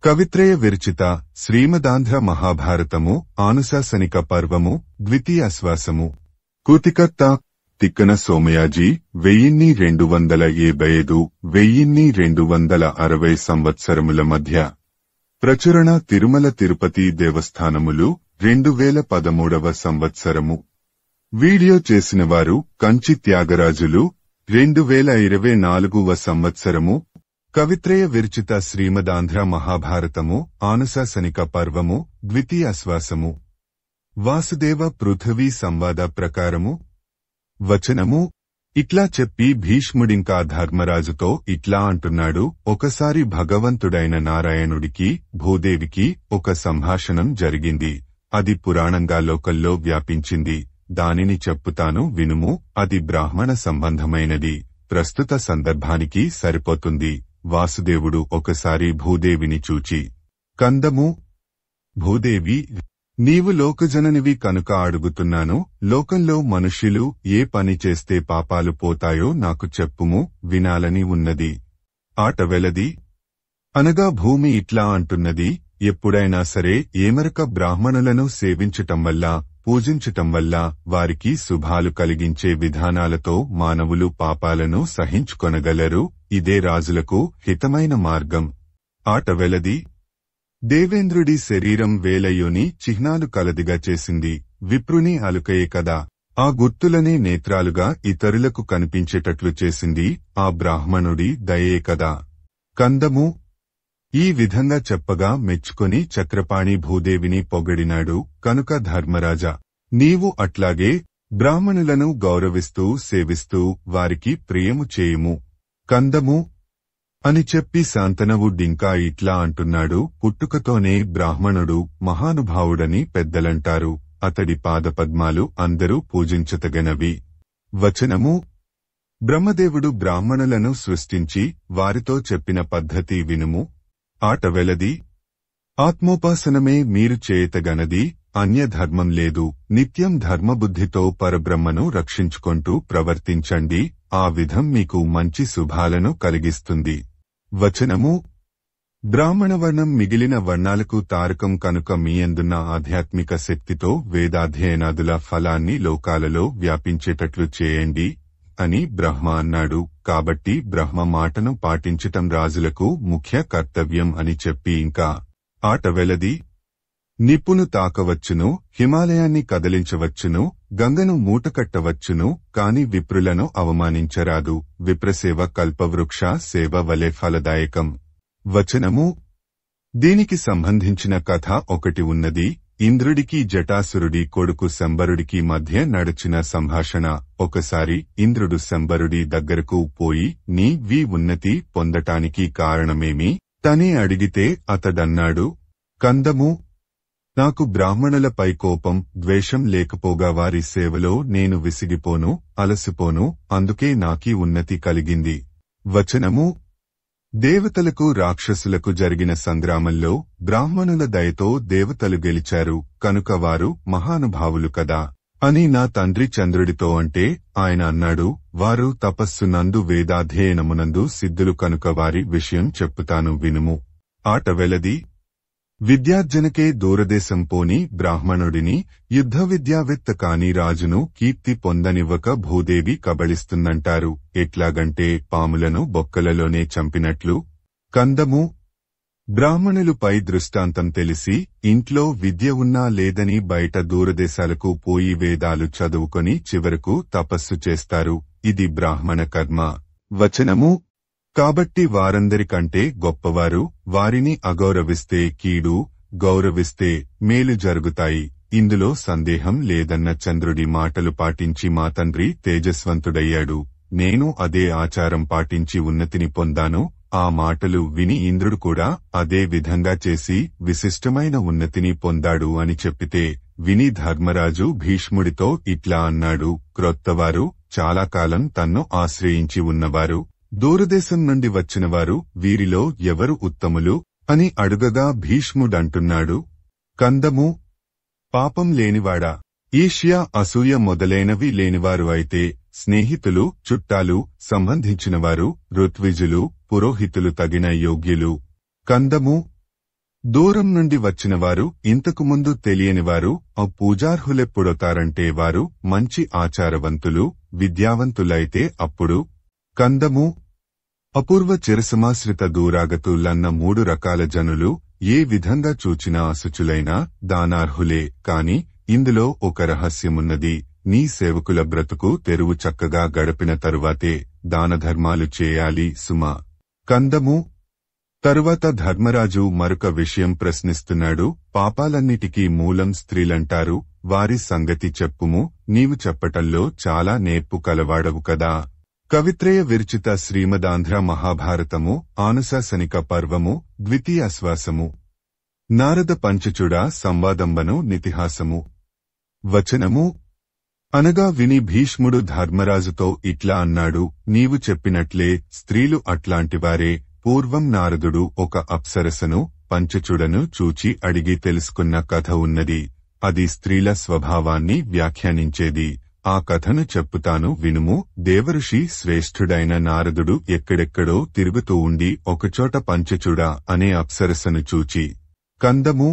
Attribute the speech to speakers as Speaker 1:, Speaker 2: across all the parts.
Speaker 1: కవిత్రయ విరచిత శ్రీమదాంధ్ర మహాభారతము ఆనుశాసనిక పర్వము ద్వితీయాశ్వాసము. కూతికర్త తిక్కన సోమయాజీ 1275–1260 సంవత్సరముల మధ్య ప్రచురణ తిరుమల తిరుపతి దేవస్థానములు 2013వ సంవత్సరము. వీడియో చేసినవారు కంచి త్యాగరాజులు 2024వ సంవత్సరము. కవిత్రయ విరచిత శ్రీమదాంధ్ర మహాభారతము ఆనుశాసనిక పర్వము ద్వితీయాశ్వాసము. వాసుదేవ పృథివీ సంవాద ప్రకారము. వచనము. ఇట్లా చెప్పి భీష్ముడింకా ధర్మరాజుతో ఇట్లా అంటున్నాడు. ఒకసారి భగవంతుడైన నారాయణుడికి భూదేవికి ఒక సంభాషణం జరిగింది. అది పురాణంగా లోకల్లో వ్యాపించింది. దానిని చెప్పుతాను వినుము. అది బ్రాహ్మణ సంబంధమైనది. ప్రస్తుత సందర్భానికి సరిపోతుంది. వాసుదేవుడు ఒకసారి భూదేవిని చూచి, కందము భూదేవి, నీవు లోకజననివి కనుక అడుగుతున్నాను. లోకంలో మనుష్యులు ఏ పని చేస్తే పాపాలు పోతాయో నాకు చెప్పుము, వినాలని ఉన్నది. ఆట వెలది అనగా భూమి ఇట్లా అంటున్నది. ఎప్పుడైనా సరే ఏమరక బ్రాహ్మణులను సేవించటం వల్ల పూజించటం వల్ల వారికి శుభాలు కలిగించే విధానాలతో మానవులు పాపాలను సహించుకొనగలరు. ఇదే రాజులకు హితమైన మార్గం. ఆట వెలది దేవేంద్రుడి శరీరం వేలయోని చిహ్నాలు కలదిగా చేసింది. విప్రుని అలుకయే కదా. ఆ గుర్తులనే నేత్రాలుగా ఇతరులకు కనిపించేటట్లు చేసింది ఆ బ్రాహ్మణుడి దయే కదా. కందము. ఈ విధంగా చెప్పగా మెచ్చుకొని చక్రపాణి భూదేవిని పొగడినాడు. కనుక ధర్మరాజా, నీవు అట్లాగే బ్రాహ్మణులను గౌరవిస్తూ సేవిస్తూ వారికి ప్రియము చేయుము. కందము అని చెప్పి శాంతనవుడింకా ఇట్లా అంటున్నాడు. పుట్టుకతోనే బ్రాహ్మణుడు మహానుభావుడని పెద్దలంటారు. అతడి పాదపద్మాలు అందరూ పూజించతగనవి. వచనము. బ్రహ్మదేవుడు బ్రాహ్మణులను సృష్టించి వారితో చెప్పిన పద్ధతి వినుము. ఆట వెలది ఆత్మోపాసనమే మీరు చేయతగనది. అన్యధర్మం లేదు. నిత్యం ధర్మబుద్ధితో పరబ్రహ్మను రక్షించుకొంటూ ప్రవర్తించండి. ఆ విధం మీకు మంచి శుభాలను కలిగిస్తుంది. వచనము. బ్రాహ్మణవర్ణం మిగిలిన వర్ణాలకు తారకం కనుక మీయందున్న ఆధ్యాత్మిక శక్తితో వేదాధ్యయనాదుల ఫలాన్ని లోకాలలో వ్యాపించేటట్లు చేయండి అని బ్రహ్మ అన్నాడు. కాబట్టి బ్రహ్మ మాటను పాటించటం రాజులకు ముఖ్య కర్తవ్యం అని చెప్పి ఇంకా ఆట వెలది నిప్పును తాకవచ్చును, హిమాలయాన్ని కదిలించవచ్చును, గంగను మూటకట్టవచ్చును, కాని విప్రులను అవమానించరాదు. విప్రసేవ కల్పవృక్ష సేవ వలె ఫలదాయకం. వచనము. దీనికి సంబంధించిన కథ ఒకటి ఉన్నది. ఇంద్రుడికి జటాసురుడి కొడుకు శంబరుడికి మధ్య నడిచిన సంభాషణ. ఒకసారి ఇంద్రుడు శంబరుడి దగ్గరకు పోయి నీ ఉన్నతి పొందటానికి కారణమేమి తనే అడిగితే అతడన్నాడు. కందము. నాకు బ్రాహ్మణులపై కోపం ద్వేషం లేకపోగా వారి సేవలో నేను విసిగిపోను, అలసిపోను. అందుకే నాకీ ఉన్నతి కలిగింది. వచనము. దేవతలకు రాక్షసులకు జరిగిన సంగ్రామంలో బ్రాహ్మణుల దయతో దేవతలు గెలిచారు. కనుక వారు మహానుభావులు కదా అని నా తండ్రి చంద్రుడితో అంటే ఆయన అన్నాడు, వారు తపస్సునందు వేదాధ్యయనమునందు సిద్ధులు కనుక వారి విషయం చెప్పుతాను వినుము. ఆట వెలది విద్యార్జనకే దూరదేశం పోని బ్రాహ్మణుడిని యుద్ధ విద్యావేత్త కాని రాజును కీర్తి పొందనివ్వక భూదేవి కబళిస్తుందంటారు. ఎట్లాగంటే పాములను బొక్కలలోనే చంపినట్లు. కందము. బ్రాహ్మణులుపై దృష్టాంతం తెలిసి ఇంట్లో విద్య ఉన్నా లేదని బయట దూరదేశాలకు పోయి వేదాలు చదువుకొని చివరకు తపస్సు చేస్తారు. ఇది బ్రాహ్మణ కర్మ. వచనము. కాబట్టి వారందరికంటే గొప్పవారు. వారిని అగౌరవిస్తే కీడు, గౌరవిస్తే మేలు జరుగుతాయి. ఇందులో సందేహం లేదన్న చంద్రుడి మాటలు పాటించి మా తండ్రి తేజస్వంతుడయ్యాడు. నేను అదే ఆచారం పాటించి ఉన్నతిని పొందాను. ఆ మాటలు విని ఇంద్రుడు కూడా అదే విధంగా చేసి విశిష్టమైన ఉన్నతిని పొందాడు అని చెప్పితే విని ధర్మరాజు భీష్ముడితో ఇట్లా అన్నాడు. క్రొత్తవారు, చాలా కాలం తన్ను ఆశ్రయించి ఉన్నవారు, దూరదేశం నుండి వచ్చినవారు, వీరిలో ఎవరు ఉత్తములు అని అడుగగా భీష్ముడంటున్నాడు. కందము. పాపం లేనివాడా, ఈర్ష్య అసూయ మొదలైనవి లేనివారు అయితే స్నేహితులు, చుట్టాలు, సంబంధించినవారు, ఋత్విజులు, పురోహితులు తగిన యోగ్యులు. కందము. దూరం నుండి వచ్చినవారు, ఇంతకుముందు తెలియనివారు ఆ పూజార్హులెప్పుడొతారంటే వారు మంచి ఆచారవంతులు, విద్యావంతులైతే అప్పుడు. కందము అపూర్వ చిరసమాశ్రిత దూరాగతులన్న 3 రకాల జనులు ఏ విధంగా చూచినా అశుచులైనా దానార్హులే. కాని ఇందులో ఒక రహస్యమున్నది. నీ సేవకుల బ్రతుకు తెరువు చక్కగా గడిపిన తరువాతే దానధర్మాలు చేయాలి సుమా. కందము తరువాత ధర్మరాజు మరొక విషయం ప్రశ్నిస్తున్నాడు. పాపాలన్నిటికీ మూలం స్త్రీలంటారు, వారి సంగతి చెప్పుము. నీవు చెప్పటంలో చాలా నేర్పు కలవాడవు కదా. కవిత్రయ విరచిత శ్రీమదాంధ్ర మహాభారతము ఆనుశాసనిక పర్వము ద్వితీయాశ్వాసము నారద పంచచుడ సంవాదంబను నితిహాసము. వచనము అనగా విని భీష్ముడు ధర్మరాజుతో ఇట్లా అన్నాడు. నీవు చెప్పినట్లే స్త్రీలు అట్లాంటివారే. పూర్వం నారదుడు ఒక అప్సరసను పంచచుడను చూచి అడిగి తెలుసుకున్న కథ ఉన్నది. అది స్త్రీల స్వభావాన్ని వ్యాఖ్యానించేది. ఆ కథను చెప్పుతాను వినుము. దేవఋషి శ్రేష్ఠుడైన నారదుడు ఎక్కడెక్కడో తిరుగుతూ ఉండి ఒకచోట పంచచుడ అనే అప్సరసను చూచి, కందము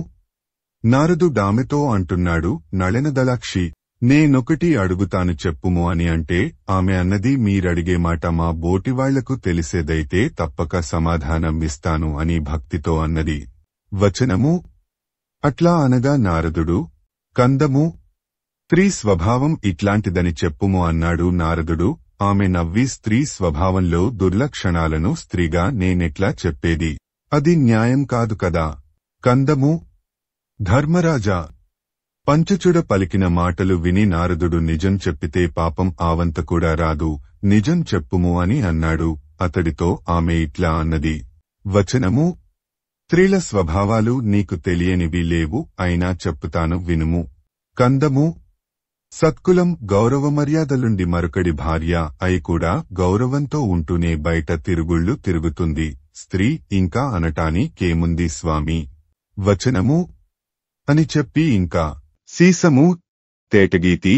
Speaker 1: నారదుడామెతో అంటున్నాడు, నళనదలాక్షి, నేనొకటి అడుగుతాను చెప్పుము అని అంటే, ఆమె అన్నది, మీరడిగే మాట మా బోటివాళ్లకు తెలిసేదైతే తప్పక సమాధానం ఇస్తాను అని భక్తితో అన్నది. వచనము అట్లా అనగా నారదుడు, కందము స్త్రీ స్వభావం ఇట్లాంటిదని చెప్పుము అన్నాడు. నారదుడు ఆమె నవ్వి, స్త్రీ స్వభావంలో దుర్లక్షణాలను స్త్రీగా నేనెట్లా చెప్పేది? అది న్యాయం కాదు కదా. కందము ధర్మరాజా, పంచచుడ పలికిన మాటలు విని నారదుడు నిజం చెప్పితే పాపం ఆవంత కూడా రాదు, నిజం చెప్పుము అని అన్నాడు. అతడితో ఆమె ఇట్లా అన్నది. వచనము స్త్రీల స్వభావాలు నీకు తెలియనివి లేవు, అయినా చెప్పుతాను వినుము. కందము సత్కులం, గౌరవమర్యాదలుండి మరొకడి భార్య అయి కూడా గౌరవంతో ఉంటూనే బయట తిరుగుళ్ళు తిరుగుతుంది. స్త్రీ ఇంకా అనటానికేముంది స్వామి. వచనము అని చెప్పి ఇంకా సీసము తేటగీతి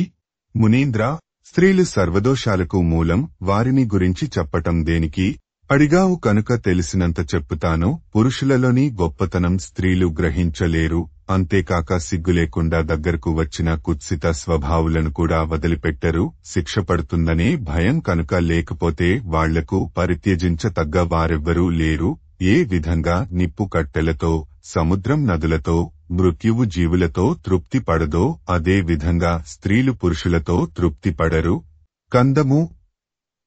Speaker 1: మునీంద్ర, స్త్రీలు సర్వదోషాలకు మూలం, వారిని గురించి చెప్పటం దేనికి? అడిగావు కనుక తెలిసినంత చెప్పుతాను. పురుషులలోని గొప్పతనం స్త్రీలు గ్రహించలేరు. అంతేకాక సిగ్గులేకుండా దగ్గరకు వచ్చిన కుత్సిత స్వభావులను కూడా వదిలిపెట్టరు. శిక్ష పడుతుందనే భయం కనుక, లేకపోతే వాళ్లకు పరిత్యజించతగ్గ వారెవ్వరూ లేరు. ఏ విధంగా నిప్పు కట్టెలతో, సముద్రం నదులతో, మృత్యువు జీవులతో తృప్తి పడదో అదే విధంగా స్త్రీలు పురుషులతో తృప్తి పడరు. కందము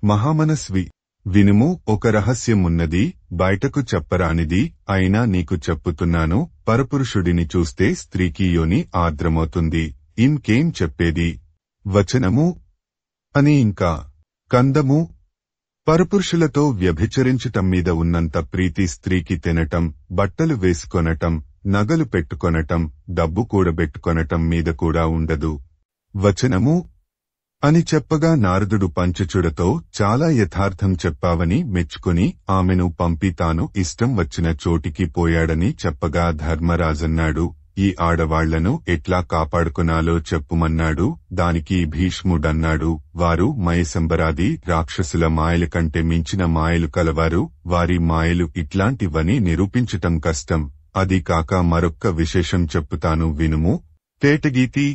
Speaker 1: మహామనస్వి, వినుము. ఒక రహస్యమున్నది, బయటకు చెప్పరానిది, అయినా నీకు చెప్పుతున్నాను. పరపురుషుడిని చూస్తే స్త్రీకి యోని ఆర్ద్రమవుతుంది. ఇంకేం చెప్పేది? వచనము అని ఇంకా కందము పరపురుషులతో వ్యభిచరించటం మీద ఉన్నంత ప్రీతి స్త్రీకి తినటం, బట్టలు వేసుకొనటం, నగలు పెట్టుకొనటం, డబ్బు కూడబెట్టుకొనటం మీద కూడా ఉండదు. వచనము అని చెప్పగా నారదుడు పంచచుడతో చాలా యథార్థం చెప్పావని మెచ్చుకుని ఆమెను పంపి తాను ఇష్టం వచ్చిన చోటికి పోయాడని చెప్పగా ధర్మరాజన్నాడు, ఈ ఆడవాళ్లను ఎట్లా కాపాడుకునాలో చెప్పుమన్నాడు. దానికి భీష్ముడన్నాడు, వారు మయసంబరాది రాక్షసుల మాయల కంటే మించిన మాయలు కలవారు. వారి మాయలు ఇట్లాంటివని నిరూపించటం కష్టం. అది కాక మరొక్క విశేషం చెప్పుతాను వినుము. తేటగీతి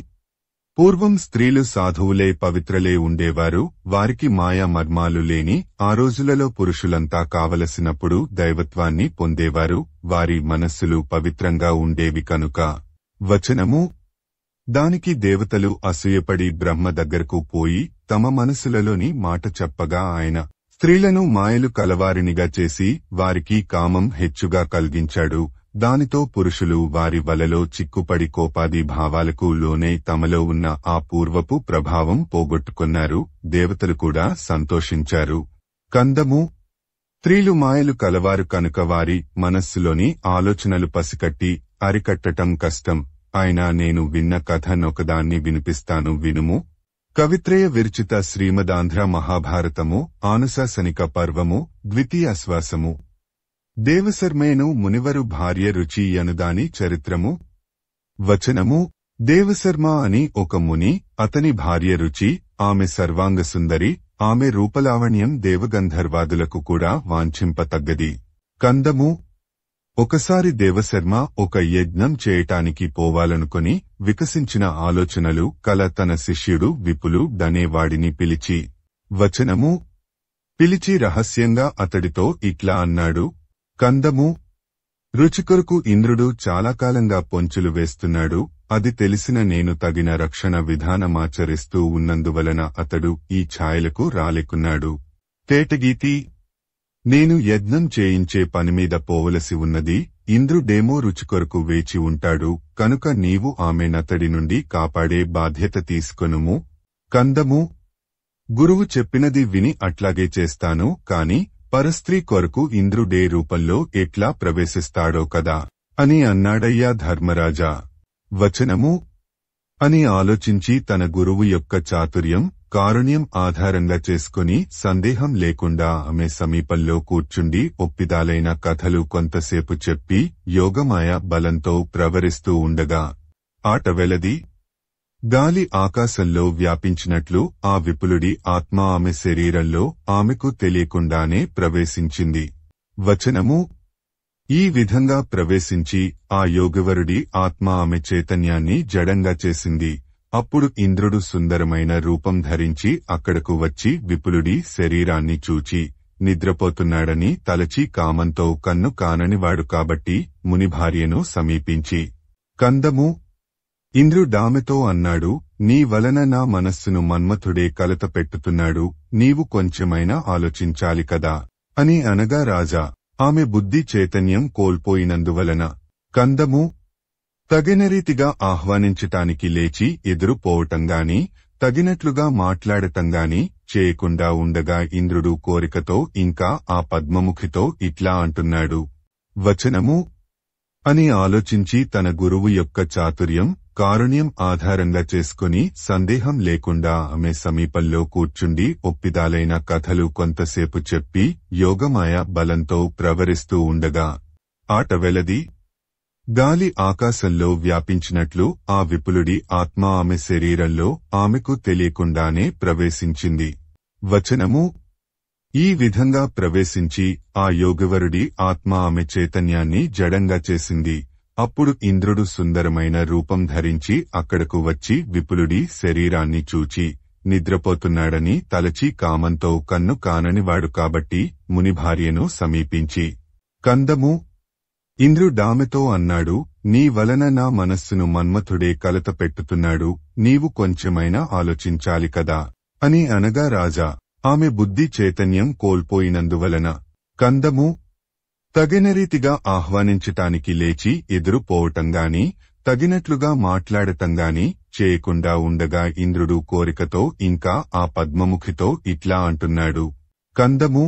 Speaker 1: పూర్వం స్త్రీలు సాధువులే, పవిత్రలే ఉండేవారు. వారికి మాయా మర్మాలు లేని ఆ రోజులలో పురుషులంతా కావలసినప్పుడు దైవత్వాన్ని పొందేవారు. వారి మనస్సులు పవిత్రంగా ఉండేవి కనుక. వచనము దానికి దేవతలు అసూయపడి బ్రహ్మ దగ్గరకు పోయి తమ మనసులలోని మాట చెప్పగా ఆయన స్త్రీలను మాయలు కలవారినిగా చేసి వారికి కామం హెచ్చుగా కలిగించాడు. దానితో పురుషులు వారి వలలో చిక్కుపడి కోపాది భావాలకు లోనై తమలో ఉన్న ఆ పూర్వపు ప్రభావం పోగొట్టుకున్నారు. దేవతలు కూడా సంతోషించారు. కందము స్త్రీలు మాయలు కలవారు కనుక వారి మనస్సులోని ఆలోచనలు పసికట్టి అరికట్టటం కష్టం. అయినా నేను విన్న కథనొకదాన్ని వినిపిస్తాను వినుము. కవిత్రయ విరచిత శ్రీమదాంధ్ర మహాభారతము ఆనుశాసనిక పర్వము ద్వితీయాశ్వాసము దేవశర్మేను మునివరు భార్య రుచి యనుదాని చరిత్రము. వచనము దేవశర్మ అని ఒక ముని, అతని భార్య రుచి. ఆమె సర్వాంగ సుందరి. ఆమె రూపలావణ్యం దేవగంధర్వాదులకు కూడా వాంఛింపతగ్గది. కందము ఒకసారి దేవశర్మ ఒక యజ్ఞం చేయటానికి పోవాలనుకొని వికసించిన ఆలోచనలు కల తన శిష్యుడు విపులు డనేవాడిని పిలిచి వచనము పిలిచి రహస్యంగా అతడితో ఇట్లా అన్నాడు. కందము రుచికొరకు ఇంద్రుడు చాలా కాలంగా పొంచులు వేస్తున్నాడు. అది తెలిసిన నేను తగిన రక్షణ విధానమాచరిస్తూ ఉన్నందువలన అతడు ఈ ఛాయలకు రాలేకున్నాడు. తేటగీతి నేను యజ్ఞం చేయించే పనిమీద పోవలసి ఉన్నది. ఇంద్రుడేమో రుచికొరకు వేచి ఉంటాడు. కనుక నీవు ఆమెనతడి నుండి కాపాడే బాధ్యత తీసుకొనుము. కందము గురువు చెప్పినది విని అట్లాగే చేస్తాను. కాని పరస్త్రీ కొరకు ఇంద్రుడే రూపంలో ఎట్లా ప్రవేశిస్తాడో కదా అని అన్నాడయ్యా ధర్మరాజా. వచనము అని ఆలోచించి తన గురువు యొక్క చాతుర్యం కారుణ్యం ఆధారంగా చేసుకుని సందేహం లేకుండా ఆమె సమీపంలో కూర్చుండి ఒప్పిదాలైన కథలు కొంతసేపు చెప్పి యోగమాయ బలంతో ప్రవరిస్తూ ఉండగా ఆట వెలది. గాలి ఆకాశంలో వ్యాపించినట్లు ఆ విపులుడి ఆత్మ ఆమె శరీరంలో ఆమెకు తెలియకుండానే ప్రవేశించింది. వచనము ఈ విధంగా ప్రవేశించి ఆ యోగవరుడి ఆత్మ ఆమె చైతన్యాన్ని జడంగా చేసింది. అప్పుడు ఇంద్రుడు సుందరమైన రూపం ధరించి అక్కడకు వచ్చి విపులుడి శరీరాన్ని చూచి నిద్రపోతున్నాడని తలచి కామంతో కన్ను కాననివాడు కాబట్టి మునిభార్యను సమీపించి కందము ఇంద్రుడామెతో అన్నాడు. నీ వలన నా మనస్సును మన్మథుడే కలత పెట్టుతున్నాడు. నీవు కొంచెమైనా ఆలోచించాలి కదా అని అనగా రాజా ఆమె బుద్ధి చైతన్యం కోల్పోయినందువలన కందము తగినరీతిగా ఆహ్వానించటానికి లేచి ఎదురుపోవటంగాని తగినట్లుగా మాట్లాడటంగాని చేయకుండా ఉండగా ఇంద్రుడు కోరికతో ఇంకా ఆ పద్మముఖితో ఇట్లా అంటున్నాడు. వచనము అని ఆలోచించి తన గురువు యొక్క చాతుర్యం కారుణ్యం ఆధారంగా చేసుకుని సందేహం లేకుండా ఆమె సమీపంలో కూర్చుండి ఒప్పిదాలైన కథలు కొంతసేపు చెప్పి యోగమాయ బలంతో ప్రవరిస్తూ ఉండగా ఆట వెలది. గాలి ఆకాశంలో వ్యాపించినట్లు ఆ విపులుడి ఆత్మ ఆమె శరీరంలో ఆమెకు తెలియకుండానే ప్రవేశించింది. వచనము ఈ విధంగా ప్రవేశించి ఆ యోగవరుడి ఆత్మ ఆమె చైతన్యాన్ని జడంగా చేసింది. అప్పుడు ఇంద్రుడు సుందరమైన రూపం ధరించి అక్కడకు వచ్చి విపులుడి శరీరాన్ని చూచి నిద్రపోతున్నాడని తలచి కామంతో కన్ను కాననివాడు కాబట్టి మునిభార్యను సమీపించి కందము ఇంద్రుడామెతో అన్నాడు. నీ వలన నా మనస్సును మన్మథుడే కలత పెట్టుతున్నాడు. నీవు కొంచెమైనా ఆలోచించాలి కదా అని అనగా రాజా ఆమె బుద్ధి చైతన్యం కోల్పోయినందువలన కందము తగినరీతిగా ఆహ్వానించటానికి లేచి ఎదురుపోవటంగాని తగినట్లుగా మాట్లాడటంగాని చేయకుండా ఉండగా ఇంద్రుడు కోరికతో ఇంకా ఆ పద్మముఖితో ఇట్లా అంటున్నాడు. కందము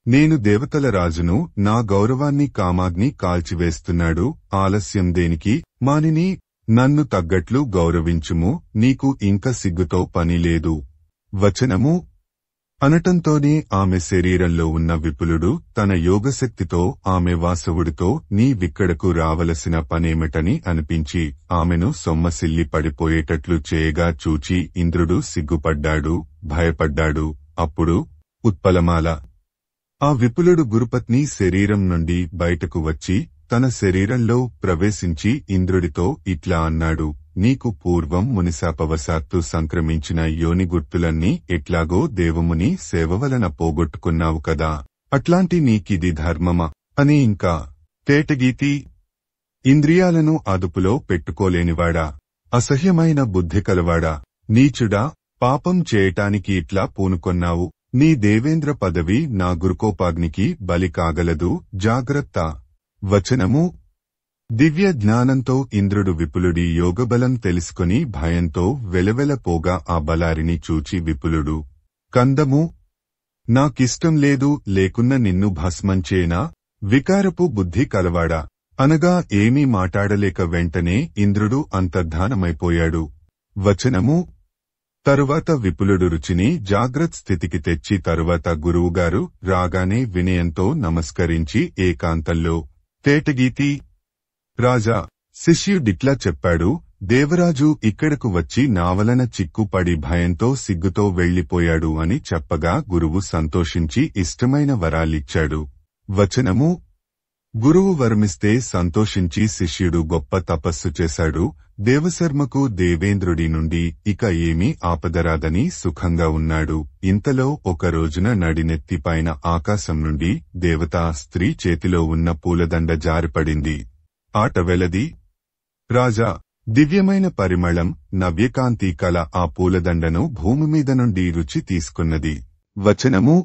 Speaker 1: నేను దేవతల రాజును. నా గౌరవాన్ని కామాగ్ని కాల్చివేస్తున్నాడు. ఆలస్యం దేనికి మానిని నన్ను తగ్గట్లు గౌరవించుము. నీకు ఇంక సిగ్గుతో పని లేదు. వచనము అనటంతోనే ఆమె శరీరంలో ఉన్న విపులుడు తన యోగశక్తితో ఆమె వాసవుడితో నీవిక్కడకు రావలసిన పనేమిటని అనిపించి ఆమెను సొమ్మసిల్లి పడిపోయేటట్లు చేయగా చూచి ఇంద్రుడు సిగ్గుపడ్డాడు, భయపడ్డాడు. అప్పుడు ఉత్పలమాల ఆ విపులుడు గురుపత్ని శరీరం నుండి బయటకు వచ్చి తన శరీరంలో ప్రవేశించి ఇంద్రుడితో ఇట్లా అన్నాడు. నీకు పూర్వం మునిశాపవశాత్తు సంక్రమించిన యోని గుర్తులన్నీ ఎట్లాగో దేవముని సేవ వలన పోగొట్టుకున్నావు కదా, అట్లాంటి నీకిది ధర్మమా అని ఇంకా తేటగీతి ఇంద్రియాలను అదుపులో పెట్టుకోలేనివాడా, అసహ్యమైన బుద్ధి కలవాడా, నీచుడా, పాపం చేయటానికి ఇట్లా పూనుకొన్నావు. నీ దేవేంద్ర పదవి నా గురుకోపాగ్నికి బలి కాగలదు. జాగ్రత్త. వచనము దివ్య జ్ఞానంతో ఇంద్రుడు విపులుడి యోగబలం తెలుసుకుని భయంతో వెలవెలపోగా ఆ బలారిని చూచి విపులుడు కందము నాకిష్టం లేదు, లేకున్న నిన్ను భస్మంచేనా, వికారపు బుద్ధి కలవాడా అనగా ఏమీ మాటాడలేక వెంటనే ఇంద్రుడు అంతర్ధానమైపోయాడు. వచనము తరువాత విపులుడు రుచిని జాగ్రత్త స్థితికి తెచ్చి తరువాత గురువుగారు రాగానే వినయంతో నమస్కరించి ఏకాంతంలో తేటగీతి రాజా శిష్యుడిట్లా చెప్పాడు. దేవరాజు ఇక్కడకు వచ్చి నావలన చిక్కుపడి భయంతో సిగ్గుతో వెళ్లిపోయాడు అని చెప్పగా గురువు సంతోషించి ఇష్టమైన వరాలిచ్చాడు. వచనము గురువు వరమిస్తే సంతోషించి శిష్యుడు గొప్ప తపస్సు చేశాడు. దేవశర్మకు దేవేంద్రుడి నుండి ఇక ఏమీ ఆపదరాదని సుఖంగా ఉన్నాడు. ఇంతలో ఒక రోజున నడినెత్తిపైన ఆకాశం నుండి దేవతా స్త్రీ చేతిలో ఉన్న పూలదండ జారిపడింది. ఆట వెలది. రాజా! దివ్యమైన పరిమళం, నవ్యకాంతి కల ఆ పూలదండను భూమిమీద నుండి రుచి తీసుకున్నది. వచనము: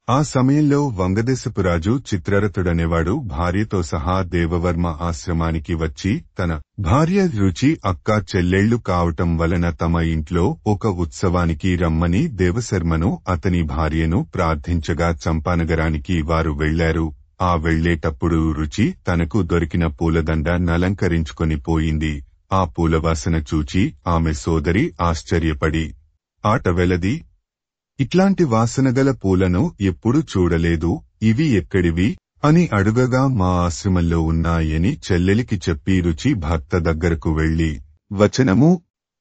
Speaker 1: ఆ సమయంలో వంగదేశపురాజు చిత్రరథుడనేవాడు భార్యతో సహా దేవవర్మ ఆశ్రమానికి వచ్చి తన భార్య రుచి అక్క చెల్లెళ్లు కావటం వలన తమ ఇంట్లో ఒక ఉత్సవానికి రమ్మని దేవశర్మను అతని భార్యను ప్రార్థించగా చంపానగరానికి వారు వెళ్లారు. ఆ వెళ్లేటప్పుడు రుచి తనకు దొరికిన పూలదండ నలంకరించుకొని పోయింది. ఆ పూలవాసన చూచి ఆమె సోదరి ఆశ్చర్యపడి, ఆట వెలది, ఇట్లాంటి వాసనగల పూలను ఎప్పుడూ చూడలేదు, ఇవి ఎక్కడివి అని అడుగగా మా ఆశ్రమంలో ఉన్నాయని చెల్లెలికి చెప్పి రుచి భర్త దగ్గరకు వెళ్లి, వచనము: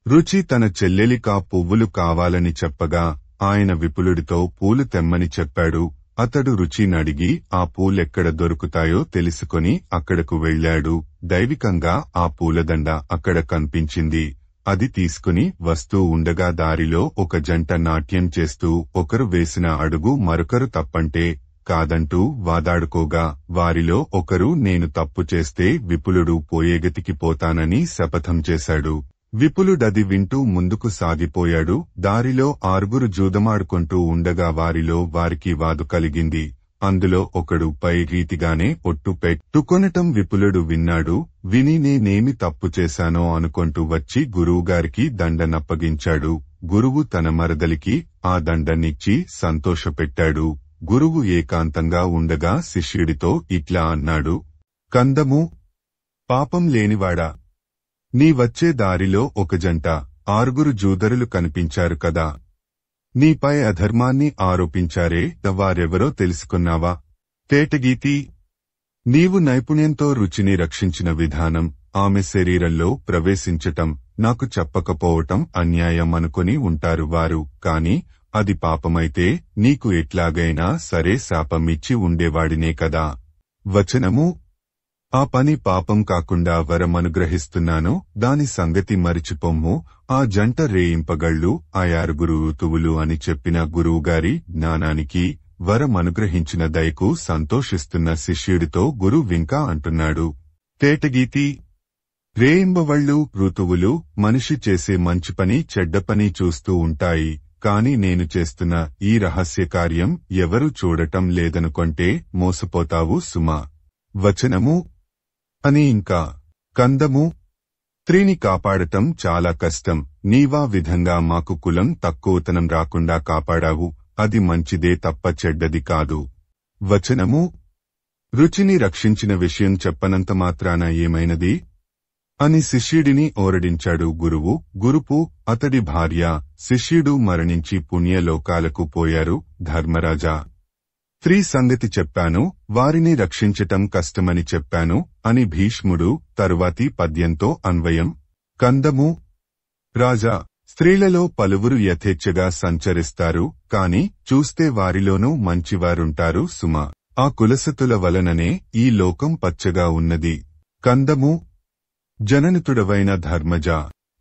Speaker 1: రుచి తన చెల్లెలికా పువ్వులు కావాలని చెప్పగా ఆయన విపులుడితో పూలు తెమ్మని చెప్పాడు. అతడు రుచినడిగి ఆ పూలెక్కడ దొరుకుతాయో తెలుసుకొని అక్కడకు వెళ్లాడు. దైవికంగా ఆ పూలదండ అక్కడ కనిపించింది. అది తీసుకుని వస్తూ ఉండగా దారిలో ఒక జంట నాట్యం చేస్తూ ఒకరు వేసిన అడుగు మరొకరు తప్పంటే కాదంటూ వాదాడుకోగా వారిలో ఒకరు నేను తప్పు చేస్తే విపులుడు పోయేగతికి పోతానని శపథం చేశాడు. విపులుడది వింటూ ముందుకు సాగిపోయాడు. దారిలో 6 జూదమాడుకుంటూ ఉండగా వారిలో వారికి వాదు కలిగింది. అందులో ఒకడు పై రీతిగానే ఒట్టు పెట్టుకొనటం విపులుడు విన్నాడు. విని నేనేమి తప్పు చేశానో అనుకుంటూ వచ్చి గురువుగారికి దండనప్పగించాడు. గురువు తన మరదలికి ఆ దండనిచ్చి సంతోషపెట్టాడు. గురువు ఏకాంతంగా ఉండగా శిష్యుడితో ఇట్లా అన్నాడు: కందము, పాపం లేనివాడా, నీ వచ్చే దారిలో ఒక జంట 6 జూదరులు కనిపించారు కదా, నీపై అధర్మాన్ని ఆరోపించారే, వారెవరో తెలుసుకున్నావా? తేటగీతి, నీవు నైపుణ్యంతో రుచిని రక్షించిన విధానం, ఆమె శరీరంలో ప్రవేశించటం నాకు చెప్పకపోవటం అన్యాయం అనుకుని ఉంటారు వారు. కాని అది పాపమైతే నీకు ఎట్లాగైనా సరే శాపమిచ్చి ఉండేవాడినే కదా. వచనము: ఆ పని పాపం కాకుండా వరమనుగ్రహిస్తున్నాను, దాని సంగతి మరిచిపొమ్ము. ఆ జంట రేయింపగళ్ళు 6 ఋతువులు అని చెప్పిన గురువుగారి జ్ఞానానికి వరమనుగ్రహించిన దయకు సంతోషిస్తున్న శిష్యుడితో గురువింకా అంటున్నాడు: తేటగీతి, రేయింబవళ్ళు ఋతువులు మనిషి చేసే మంచి పని చెడ్డ పని చూస్తూ ఉంటాయి. కాని నేను చేస్తున్న ఈ రహస్య కార్యం ఎవరూ చూడటం లేదనుకొంటే మోసపోతావు సుమా. వచనము అని ఇంకా, కందము, స్త్రీని కాపాడటం చాలా కష్టం. నీవా విధంగా మాకు కులం తక్కువతనం రాకుండా కాపాడావు. అది మంచిదే తప్ప చెడ్డది కాదు. వచనము: రుచిని రక్షించిన విషయం చెప్పనంత మాత్రాన ఏమైనది అని శిష్యుడిని ఓరడించాడు గురువు. గురుపు, అతడి భార్య, శిష్యుడు మరణించి పుణ్యలోకాలకు పోయారు. ధర్మరాజా, స్త్రీ సంగతి చెప్పాను, వారిని రక్షించటం కష్టమని చెప్పాను అని భీష్ముడు తరువాతి పద్యంతో అన్వయం. కందము: రాజా, స్త్రీలలో పలువురు యథేచ్ఛగా సంచరిస్తారు, కాని చూస్తే వారిలోనూ మంచివారుంటారు సుమ. ఆ కులసతుల వలననే ఈ లోకం పచ్చగా ఉన్నది. కందము: జననితుడవైన ధర్మజ,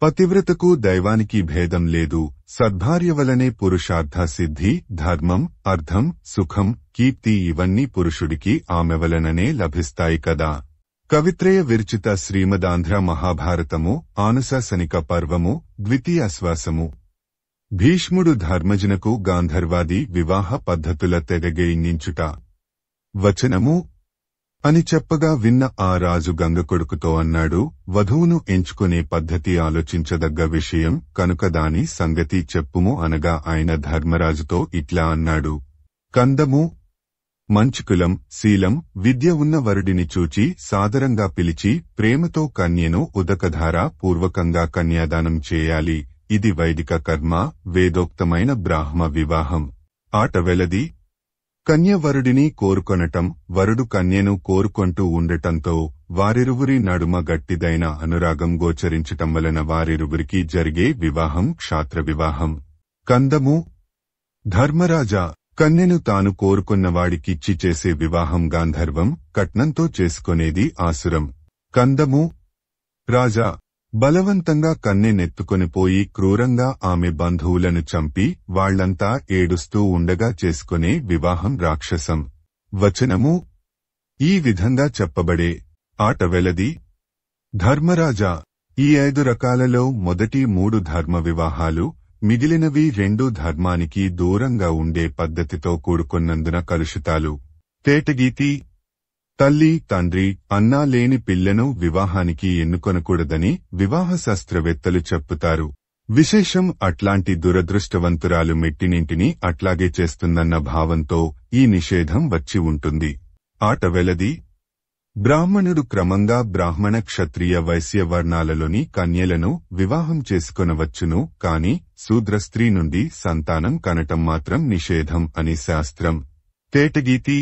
Speaker 1: పతివ్రతకు దైవానికి భేదం లేదు. సద్భార్య వలనే పురుషార్థ సిద్ధి, ధర్మం, అర్థం, సుఖం, కీర్తి ఇవన్నీ పురుషుడికి ఆమె వలననే లభిస్తాయి కదా. కవిత్రయ విరచిత శ్రీమదాంధ్ర మహాభారతము ఆనుశాసనిక పర్వము ద్వితీయాశ్వాసము. భీష్ముడు ధర్మజనకు గాంధర్వాది వివాహ పద్ధతుల తెగగెయించుట. వచనము అని చెప్పగా విన్న ఆ రాజు గంగ కొడుకుతో అన్నాడు: వధువును ఎంచుకునే పద్ధతి ఆలోచించదగ్గ విషయం కనుక దాని సంగతి చెప్పుము అనగా ఆయన ధర్మరాజుతో ఇట్లా అన్నాడు: కందము, మంచికులం, శీలం, విద్య ఉన్న వరుడిని చూచి సాదరంగా పిలిచి ప్రేమతో కన్యను ఉదకధార పూర్వకంగా కన్యాదానం చేయాలి. ఇది వైదిక కర్మ, వేదోక్తమైన బ్రాహ్మ వివాహం. ఆట వెలది. కన్య వరుడిని కోరుకొనటం, వరుడు కన్యను కోరుకొంటూ ఉండటంతో వారిరువురి నడుమ గట్టిదైన అనురాగం గోచరించటం వలన వారిరువురికి జరిగే వివాహం క్షాత్ర వివాహం. కందము, ధర్మరాజా, కన్యను తాను కోరుకున్నవాడికిచ్చి చేసే వివాహం గాంధర్వం, కట్నంతో చేసుకొనేది ఆసురం. కందము. రాజా బలవంతంగా కన్నెనెత్తుకొనిపోయి క్రూరంగా ఆమె బంధువులను చంపి వాళ్లంతా ఏడుస్తూ ఉండగా చేసుకునే వివాహం రాక్షసం. వచనము. ఈ విధంగా చెప్పబడే ఆట వెలది. ధర్మరాజా, ఈ 5 రకాలలో మొదటి 3 ధర్మ వివాహాలు, మిగిలినవి 2 ధర్మానికి దూరంగా ఉండే పద్ధతితో కూడుకున్నందున కలుషితాలు. తేటగీతి. తల్లి, తండ్రి, అన్నా లేని పిల్లను వివాహానికి ఎన్నుకొనకూడదని వివాహ శాస్త్రవేత్తలు చెప్పుతారు. విశేషం అట్లాంటి దురదృష్టవంతురాలు మెట్టినింటిని అట్లాగే చేస్తుందన్న భావంతో ఈ నిషేధం వచ్చి ఉంటుంది. ఆట వెలది. బ్రాహ్మణుడు క్రమంగా బ్రాహ్మణ, క్షత్రియ, వైశ్య వర్ణాలలోని కన్యలను వివాహం చేసుకొనవచ్చును, కాని శూద్రస్త్రీ నుండి సంతానం కనటం మాత్రం నిషేధం అని శాస్త్రం. తేటగీతి.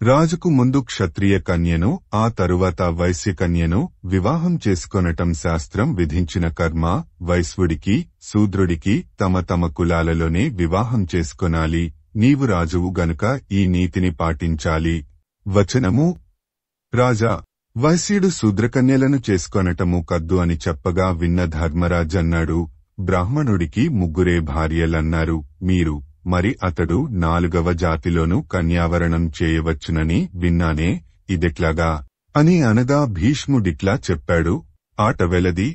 Speaker 1: రాజుకు ముందు క్షత్రియ కన్యను, ఆ తరువాత వైశ్య కన్యను వివాహం చేసుకొనటం శాస్త్రం విధించిన కర్మ. వైశ్వుడికి, శూద్రుడికి తమ తమ కులాలలోనే వివాహం చేసుకొనాలి. నీవు రాజువు గనుక ఈ నీతిని పాటించాలి. వచనము. రాజా, వైశ్యుడు శూద్రకన్యలను చేసుకొనటము కద్దు అని చెప్పగా విన్న ధర్మరాజన్నాడు, బ్రాహ్మణుడికి 3 భార్యలన్నారు మీరు, మరి అతడు 4వ జాతిలోనూ కన్యావరణం చేయవచ్చునని విన్నానే, ఇదెట్లాగా అని అనగా భీష్ముడిట్లా చెప్పాడు. ఆట వెలది.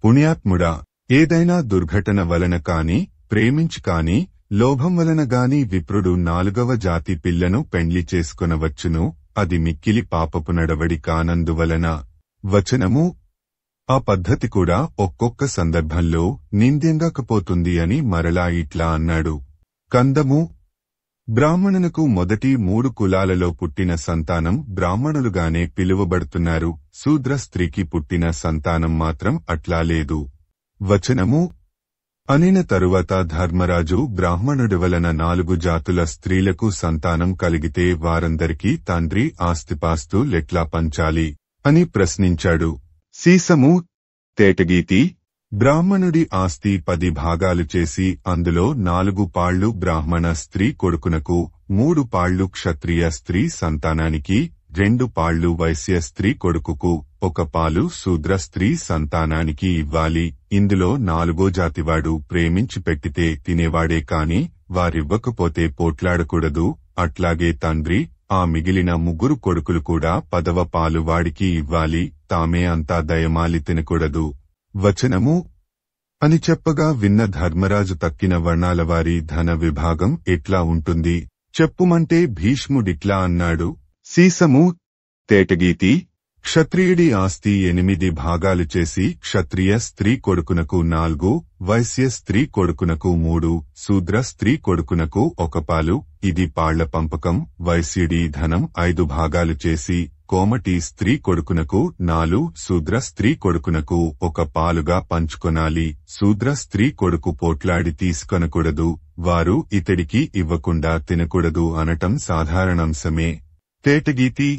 Speaker 1: పుణ్యాత్ముడా, ఏదైనా దుర్ఘటన వలన కాని, ప్రేమించి కాని, లోభం వలన గాని విప్రుడు 4వ జాతి పిల్లను పెండ్లి చేసుకొనవచ్చును, అది మిక్కిలి పాపపు నడవడి కానందువలన. వచనము. ఆ పద్ధతి కూడా ఒక్కొక్క సందర్భంలో నింద్యంగాకపోతుంది అని మరలా ఇట్లా అన్నాడు. కందము. బ్రాహ్మణునకు మొదటి 3 కులాలలో పుట్టిన సంతానం బ్రాహ్మణులుగానే పిలువబడుతున్నారు. శూద్ర స్త్రీకి పుట్టిన సంతానం మాత్రం అట్లా లేదు. వచనము. అనిన తరువాత ధర్మరాజు బ్రాహ్మణుడి వలన 4 జాతుల స్త్రీలకు సంతానం కలిగితే వారందరికీ తండ్రి ఆస్తిపాస్తులెట్లా పంచాలి అని ప్రశ్నించాడు. సీసము. తేటగీతి. బ్రాహ్మణుడి ఆస్తి 10 భాగాలు చేసి అందులో 4 పాళ్లు బ్రాహ్మణ స్త్రీ కొడుకునకు, 3 పాళ్లు క్షత్రియ స్త్రీ సంతానానికి, 2 పాళ్లు వైశ్య స్త్రీ కొడుకుకు, 1 పాలు శూద్ర స్త్రీ సంతానానికి ఇవ్వాలి. ఇందులో 4వ జాతివాడు ప్రేమించి పెట్టితే తినేవాడే కాని వారివ్వకపోతే పోట్లాడకూడదు. అట్లాగే తండ్రి ఆ మిగిలిన 3 కొడుకులు కూడా 10వ పాలు వాడికి ఇవ్వాలి. తామే అంతా దయమాలి తినకూడదు. వచనము. అని చెప్పగా విన్న ధర్మరాజు తక్కిన వర్ణాలవారి ధన విభాగం ఎట్లా ఉంటుంది చెప్పుమంటే భీష్ముడిట్లా అన్నాడు. సీసము. తేటగీతి. క్షత్రియుడి ఆస్తి 8 భాగాలు చేసి క్షత్రియ స్త్రీ కొడుకునకు 4, వైశ్య స్త్రీ కొడుకునకు 3, శూద్ర స్త్రీ కొడుకునకు 1 పాలు. ఇది పాళ్ల పంపకం. వైశ్యుడి ధనం 5 భాగాలు చేసి కోమటి స్త్రీ కొడుకునకు 4, శూద్ర స్త్రీ కొడుకునకు 1 పాలుగా పంచుకొనాలి. శూద్ర స్త్రీ కొడుకు పోట్లాడి తీసుకొనకూడదు. వారు ఇతడికి ఇవ్వకుండా తినకూడదు అనటం సాధారణంశమే. తేటగీతి.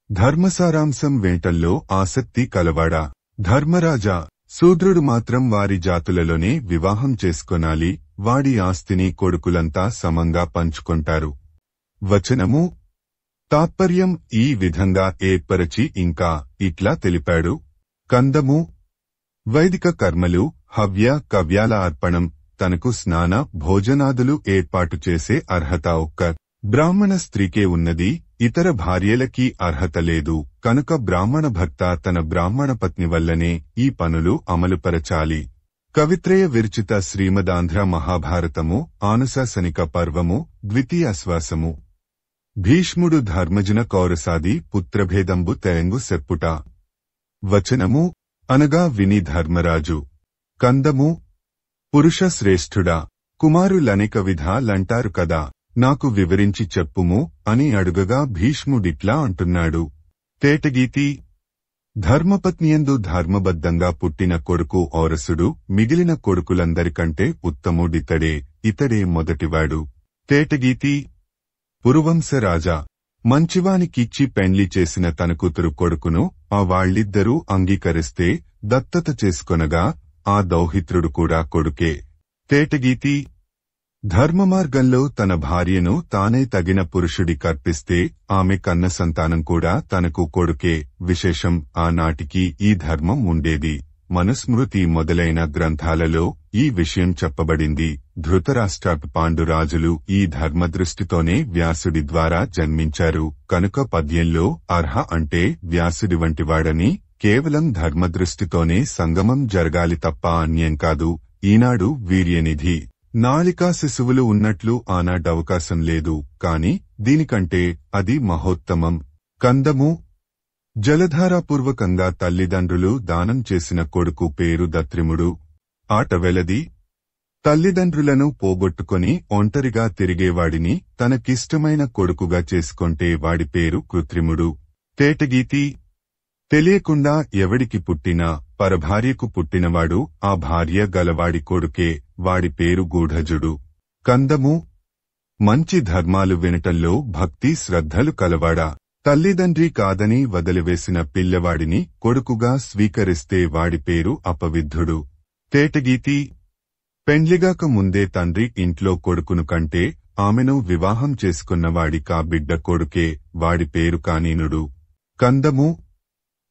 Speaker 1: ధర్మసారాంశం వేంటల్లో ఆసక్తి కలవాడా. ధర్మరాజా, శూద్రుడు మాత్రం వారి జాతులలోనే వివాహం చేసుకొనాలి. వాడి ఆస్తిని కొడుకులంతా సమంగా పంచుకొంటారు. వచనము. తాత్పర్యం ఈ విధంగా ఏర్పరచి ఇంకా ఇట్లా తెలిపాడు. కందము. వైదిక కర్మలు, హవ్య కవ్యాల అర్పణం, తనకు స్నాన భోజనాదులు ఏర్పాటు చేసే అర్హత ఒక్క బ్రాహ్మణ స్త్రీకే ఉన్నది. ఇతర భార్యలకి అర్హత లేదు. కనుక బ్రాహ్మణ భర్త తన బ్రాహ్మణ పత్ని వల్లనే ఈ పనులు అమలుపరచాలి. కవిత్రయ విరచిత శ్రీమదాంధ్ర మహాభారతము ఆనుశాసనిక పర్వము ద్వితీయాశ్వాసము. భీష్ముడు ధర్మజున కౌరసాది పుత్రభేదంబు తెంగు సెప్పుట. వచనము. అనగా విని ధర్మరాజు. కందము. పురుష శ్రేష్ఠుడా, కుమారులనేక విధాలంటారు కదా, నాకు వివరించి చెప్పుము అని అడుగగా భీష్ముడిట్లా అంటున్నాడు. తేటగీతి. ధర్మపత్నియందు ధర్మబద్ధంగా పుట్టిన కొడుకు ఔరసుడు మిగిలిన కొడుకులందరికంటే ఉత్తముడితడే. ఇతడే మొదటివాడు. తేటగీతి. పురువంశరాజా, మంచివానికిచ్చి పెండ్లి చేసిన తన కూతురు కొడుకును ఆ వాళ్ళిద్దరూ అంగీకరిస్తే దత్తత చేసుకొనగా ఆ దౌహిత్రుడు కూడా కొడుకే. తేటగీతి. ధర్మమార్గంలో తన భార్యను తానే తగిన పురుషుడి కర్పిస్తే ఆమె కన్న సంతానం కూడా తనకు కొడుకే. విశేషం ఆనాటికి ఈ ధర్మం ఉండేది. మనుస్మృతి మొదలైన గ్రంథాలలో ఈ విషయం చెప్పబడింది. ధృతరాష్ట్ర పాండురాజులు ఈ ధర్మదృష్టితోనే వ్యాసుడి ద్వారా జన్మించారు కనుక పద్యంలో అర్హ అంటే వ్యాసుడి వంటివాడని, కేవలం ధర్మదృష్టితోనే సంగమం జరగాలి తప్ప అన్యం కాదు. ఈనాడు వీర్యనిధి, నాళికా శిశువులు ఉన్నట్లు ఆనాడవకాశం లేదు. కాని దీనికంటే అది మహోత్తమం. కందము జలధారాపూర్వకంగా తల్లిదండ్రులు దానం చేసిన కొడుకు పేరు దత్రిముడు. ఆటవెలది తల్లిదండ్రులను పోగొట్టుకొని ఒంటరిగా తిరిగేవాడిని తనకిష్టమైన కొడుకుగా చేసుకొంటే వాడి పేరు కృత్రిముడు. తేటగీతి తెలియకుండా ఎవడికి పుట్టినా పరభార్యకు పుట్టినవాడు ఆ భార్య గలవాడి కొడుకే. వాడి పేరు గూఢజుడు. కందము మంచి ధర్మాలు వినటంలో భక్తి శ్రద్ధలు కలవాడా. తల్లిదండ్రి కాదని వదిలివేసిన పిల్లవాడిని కొడుకుగా స్వీకరిస్తే వాడి పేరు అపవిద్ధుడు. తేటగీతి పెండ్లిగాక ముందే తండ్రి ఇంట్లో కొడుకును కంటే ఆమెను వివాహం చేసుకున్నవాడి కా బిడ్డ కొడుకే. వాడి పేరు కానీనుడు. కందము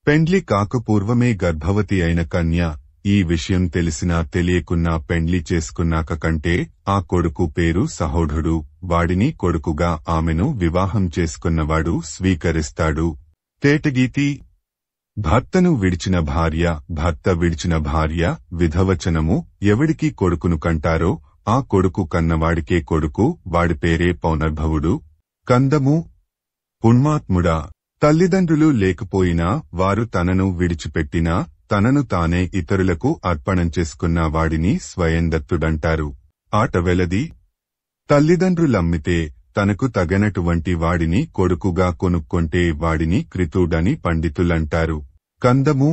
Speaker 1: పెండ్లి కాకపూర్వమే గర్భవతి అయిన కన్య. ఈ విషయం తెలిసినా తెలియకున్నా పెండ్లి చేసుకున్నాక కంటే ఆ కొడుకు పేరు సహోఢుడు. వాడిని కొడుకుగా ఆమెను వివాహం చేసుకున్నవాడు స్వీకరిస్తాడు. తేటగీతి భర్తను విడిచిన భార్య, భర్త విడిచిన భార్య విధవచనము. ఎవడికి కొడుకును కంటారో ఆ కొడుకు కన్నవాడికే కొడుకు. వాడి పేరే పౌనర్భవుడు. కందము పుణ్యాత్ముడా తల్లిదండ్రులు లేకపోయినా వారు తనను విడిచిపెట్టినా తనను తానే ఇతరులకు అర్పణం చేసుకున్న వాడిని స్వయందత్తుడంటారు. ఆటవెలది తల్లిదండ్రులమ్మితే తనకు తగనటువంటి వాడిని కొడుకుగా కొనుక్కొంటే వాడిని కృతుడని పండితులంటారు. కందము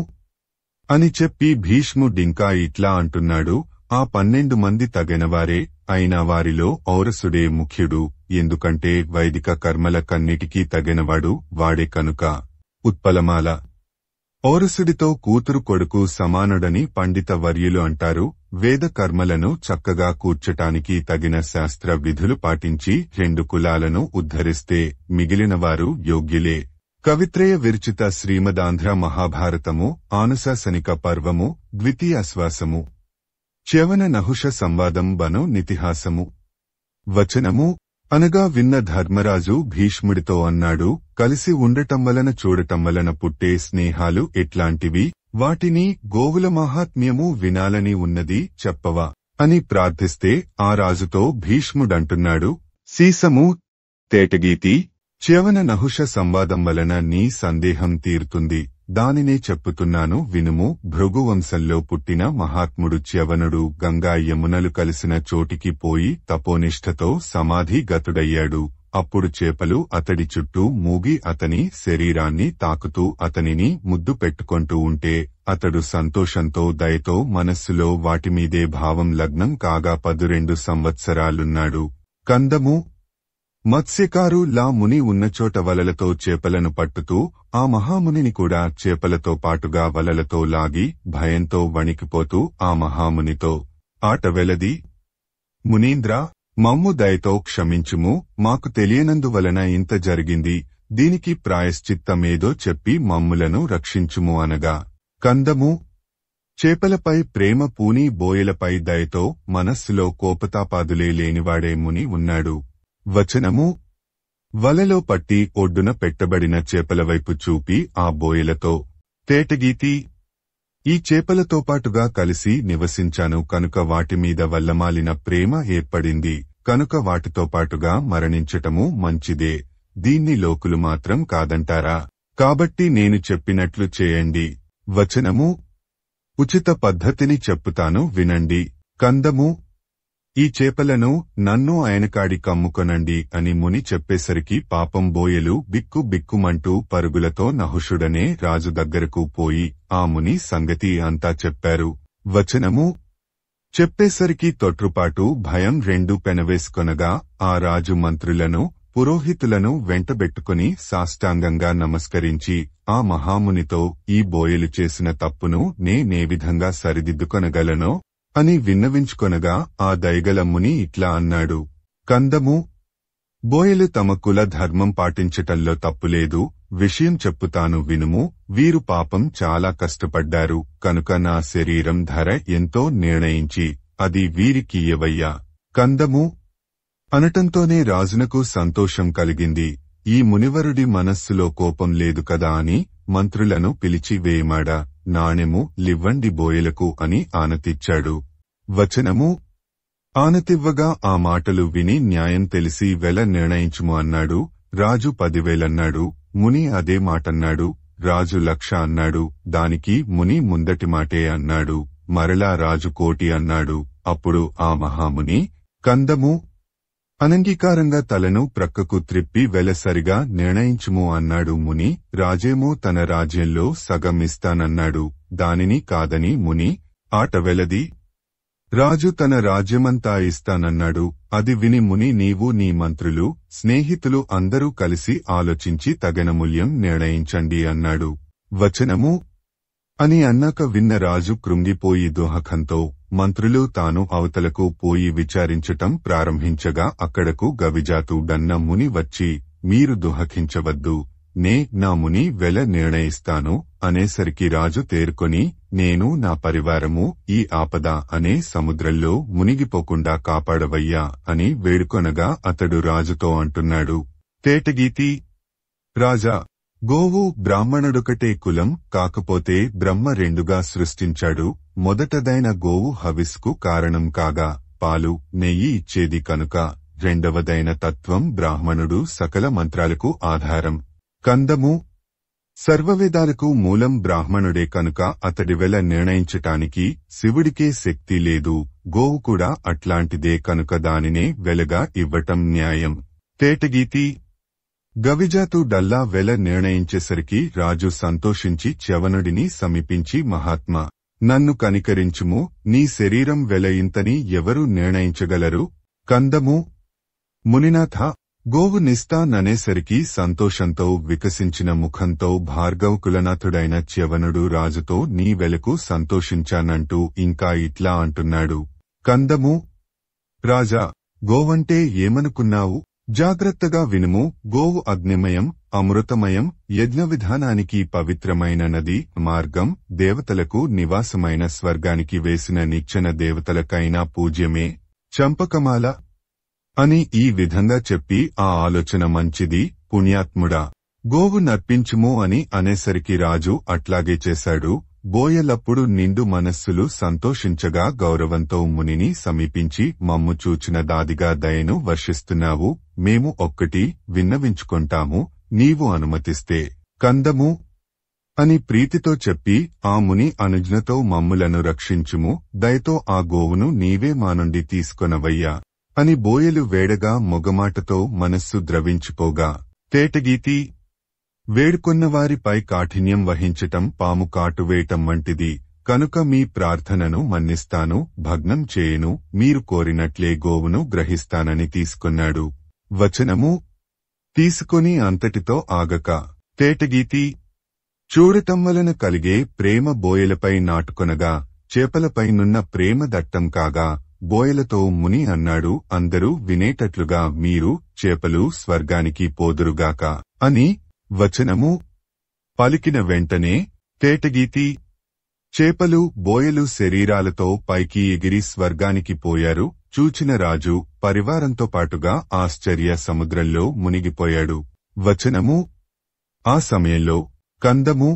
Speaker 1: అని చెప్పి భీష్ముడింకా ఇట్లా అంటున్నాడు. ఆ 12 మంది తగినవారే అయినా వారిలో ఔరసుడే ముఖ్యుడు. ఎందుకంటే వైదిక కర్మల కన్నిటికీ తగినవాడు వాడే కనుక. ఉత్పలమాల ఔరసుడితో కూతురు కొడుకు సమానుడని పండిత వర్యులు అంటారు. వేద కర్మలను చక్కగా కూర్చటానికి తగిన శాస్త్ర విధులు పాటించి 2 కులాలను ఉద్ధరిస్తే మిగిలినవారు యోగ్యులే. కవిత్రయ విరచిత శ్రీమదాంధ్ర మహాభారతము ఆనుశాసనిక పర్వము ద్వితీయాశ్వాసము చ్యవన నహుష సంవాదం బను నితిహాసము. వచనము అనగా విన్న ధర్మరాజు భీష్ముడితో అన్నాడు, కలిసి ఉండటం వలన చూడటం వలన పుట్టే స్నేహాలు ఎట్లాంటివి, వాటిని గోవుల మహాత్మ్యము వినాలని ఉన్నది చెప్పవా అని ప్రార్థిస్తే ఆ రాజుతో భీష్ముడంటున్నాడు, సీసము తేటగీతి చ్యవన నహుష సంవాదం వలన నీ సందేహం తీరుతుంది. దానినే చెప్పుతున్నాను వినుము. భృగువంశంలో పుట్టిన మహాత్ముడు చ్యవనుడు గంగా యమునలు కలిసిన చోటికి పోయి తపోనిష్ఠతో సమాధి గతుడయ్యాడు. అప్పుడు చేపలు అతడి చుట్టూ మూగి అతని శరీరాన్ని తాకుతూ అతనిని ముద్దు పెట్టుకొంటూ ఉంటే అతడు సంతోషంతో దయతో మనస్సులో వాటిమీదే భావం లగ్నం కాగా 12 సంవత్సరాలున్నాడు. కందము మత్స్యకారు లా ముని ఉన్నచోట వలలతో చేపలను పట్టుతూ ఆ మహామునిని కూడా చేపలతో పాటుగా వలలతో లాగి భయంతో వణికిపోతూ ఆ మహామునితో ఆటవెలది, మునీంద్ర మమ్ము దయతో క్షమించుము, మాకు తెలియనందువలన ఇంత జరిగింది. దీనికి ప్రాయశ్చిత్తమేదో చెప్పి మమ్ములను రక్షించుము అనగా, కందము చేపలపై ప్రేమ పూని బోయలపై దయతో మనస్సులో కోపతాపాదులే లేనివాడే ముని ఉన్నాడు. వచనము వలలో పట్టి ఒడ్డున పెట్టబడిన చేపల వైపు చూపి ఆ బోయలతో, తేటగీతి ఈ చేపలతో పాటుగా కలిసి నివసించాను కనుక వాటిమీద వల్లమాలిన ప్రేమ ఏర్పడింది కనుక వాటితో పాటుగా మరణించటము మంచిదే. దీన్ని లోకులు మాత్రం కాదంటారా? కాబట్టి నేను చెప్పినట్లు చేయండి. వచనము ఉచిత పద్ధతిని చెప్పుతాను వినండి. కందము ఈ చేపలను నన్ను ఆయనకాడి కమ్ముకొనండి అని ముని చెప్పేసరికి పాపం బోయలు బిక్కు బిక్కుమంటూ పరుగులతో నహుషుడనే రాజు దగ్గరకు పోయి ఆ ముని సంగతి అంతా చెప్పారు. వచనము చెప్పేసరికి తొట్రుపాటు భయం 2 పెనవేసుకొనగా ఆ రాజు మంత్రులను పురోహితులను వెంటబెట్టుకుని సాష్టాంగంగా నమస్కరించి ఆ మహామునితో, ఈ బోయలు చేసిన తప్పును నేనే విధంగా సరిదిద్దుకొనగలనో అని విన్నవించుకొనగా ఆ దయగల ముని ఇట్లా అన్నాడు. కందము, బోయలు తమ కుల ధర్మం పాటించటంలో తప్పులేదు. విషయం చెప్పుతాను వినుము. వీరు పాపం చాలా కష్టపడ్డారు కనుక నా శరీరం ధర ఎంతో నిర్ణయించి అది వీరికియ్యవయ్యా. కందము అనటంతోనే రాజునకు సంతోషం కలిగింది. ఈ మునివరుడి మనస్సులో కోపం లేదు కదా అని మంత్రులను పిలిచి వేయమాడా నాణెము లివ్వండి బోయలకు అని ఆనతిచ్చాడు. వచనము ఆనతివ్వగా ఆ మాటలు విని న్యాయం తెలిసి వెల నిర్ణయించుము అన్నాడు. రాజు 10,000 ముని అదే మాటన్నాడు. రాజు 1,00,000 అన్నాడు. దానికి ముని ముందటి మాటే అన్నాడు. మరలా రాజు 1,00,000 అన్నాడు. అప్పుడు ఆ మహాముని కందము అనంగీకారంగా తలను ప్రక్కకు త్రిప్పి వెల సరిగా నిర్ణయించుము అన్నాడు. ముని రాజేమో తన రాజ్యంలో సగం ఇస్తానన్నాడు. దానిని కాదని ముని ఆట వెలది. రాజు తన రాజ్యమంతా ఇస్తానన్నాడు. అది విని ముని నీవు నీ మంత్రులు స్నేహితులు అందరూ కలిసి ఆలోచించి తగిన మూల్యం నిర్ణయించండి అన్నాడు. వచనము అని అన్నాక విన్న రాజు కృంగిపోయి దుఃఖంతో మంత్రులు తాను అవతలకు పోయి విచారించటం ప్రారంభించగా అక్కడకు గవిజాతుడన్న ముని వచ్చి మీరు దుఃఖించవద్దు, నా ముని వెల నిర్ణయిస్తాను అనేసరికి రాజు తేరుకొని నేను నా పరివారము ఈ ఆపద అనే సముద్రంలో మునిగిపోకుండా కాపాడవయ్యా అని వేడుకొనగా అతడు రాజుతో అంటున్నాడు. తేటగీతి రాజా, గోవు బ్రాహ్మణుడొకటే కులం, కాకపోతే బ్రహ్మ రెండుగా సృష్టించాడు. మొదటదైన గోవు హవిస్కు కారణం కాగా పాలు నెయ్యి ఇచ్చేది కనుక, రెండవదైన తత్వం బ్రాహ్మణుడు సకల మంత్రాలకు ఆధారం. కందము సర్వవేదాలకు మూలం బ్రాహ్మణుడే కనుక అతడి వెల నిర్ణయించటానికి శివుడికే శక్తి లేదు. గోవు కూడా అట్లాంటిదే కనుక దానినే వెలగా ఇవ్వటం న్యాయం. తేటగీతి గవిజాతు డల్లా వెల నిర్ణయించేసరికి రాజు సంతోషించి చ్యవనుడిని సమీపించి మహాత్మా నన్ను కనికరించుము, నీ శరీరం వెల ఇంతని ఎవరు నిర్ణయించగలరు? కందము మునినాథ గోవు నిస్తాననేసరికి సంతోషంతో వికసించిన ముఖంతో భార్గవకులనాథుడైన చ్యవనుడు రాజుతో నీ వెలకు సంతోషించానంటూ ఇంకా ఇట్లా అంటున్నాడు. కందము రాజా, గోవంటే ఏమనుకున్నావు? జాగ్రత్తగా వినుము. గోవు అగ్నిమయం, అమృతమయం, యజ్ఞ విధానానికి పవిత్రమైన నది మార్గం, దేవతలకు నివాసమైన స్వర్గానికి వేసిన నిచ్చెన దేవతలకైనా పూజ్యమే. చంపకమాల అని ఈ విధంగా చెప్పి ఆ ఆలోచన మంచిది పుణ్యాత్ముడా, గోవు నర్పించుము అని అనేసరికి రాజు అట్లాగే చేశాడు. బోయలప్పుడు నిండు మనస్సులు సంతోషించగా గౌరవంతో మునిని సమీపించి మమ్ము చూచిన దాదిగా దయను వర్షిస్తున్నావు, మేము ఒక్కటి విన్నవించుకొంటాము, నీవు అనుమతిస్తే. కందము అని ప్రీతితో చెప్పి ఆ ముని అనుజ్ఞతో మమ్ములను రక్షించుము, దయతో ఆ గోవును నీవే మా నుండి తీసుకొనవయ్యా అని బోయలు వేడగా మొగమాటతో మనస్సు ద్రవించిపోగా. తేటగీతి వేడుకొన్నవారిపై కాఠిన్యం వహించటం పాము కాటువేయటం వంటిది కనుక మీ ప్రార్థనను మన్నిస్తాను, భగ్నం చేయను, మీరు కోరినట్లే గోవును గ్రహిస్తానని తీసుకొన్నాడు. వచనము తీసుకొని అంతటితో ఆగక. తేటగీతి చూడటం వలన కలిగే ప్రేమ బోయలపై నాటుకొనగా చేపలపైనున్న ప్రేమ దట్టం కాగా బోయలతో ముని అన్నాడు. అందరూ వినేటట్లుగా మీరు చేపలు స్వర్గానికి పోదురుగాక అని. వచనము పలికిన వెంటనే తేటగీతి చేపలు బోయలు శరీరాలతో పైకి ఎగిరి స్వర్గానికి పోయారు. చూచిన రాజు పరివారంతో పాటుగా ఆశ్చర్య సముద్రంలో మునిగిపోయాడు. వచనము ఆ సమయంలో కందము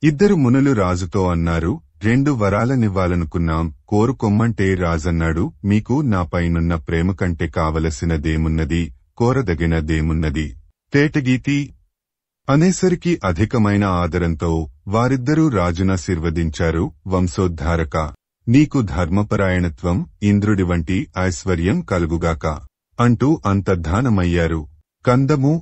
Speaker 1: ఇద్దరు మునులు రాజుతో అన్నారు. 2 వరాలనివ్వాలనుకున్నాం, కోరుకొమ్మంటే రాజన్నాడు. మీకు నాపైనున్న ప్రేమ కంటే కావలసినదేమున్నది, కోరదగినదేమున్నది? తేటగీతి అనేసరికి అధికమైన ఆదరంతో వారిద్దరూ రాజునాశీర్వదించారు. వంశోద్ధారక, నీకు ధర్మపరాయణత్వం, ఇంద్రుడి వంటి ఐశ్వర్యం కలుగుగాక అంటూ అంతర్ధానమయ్యారు. కందము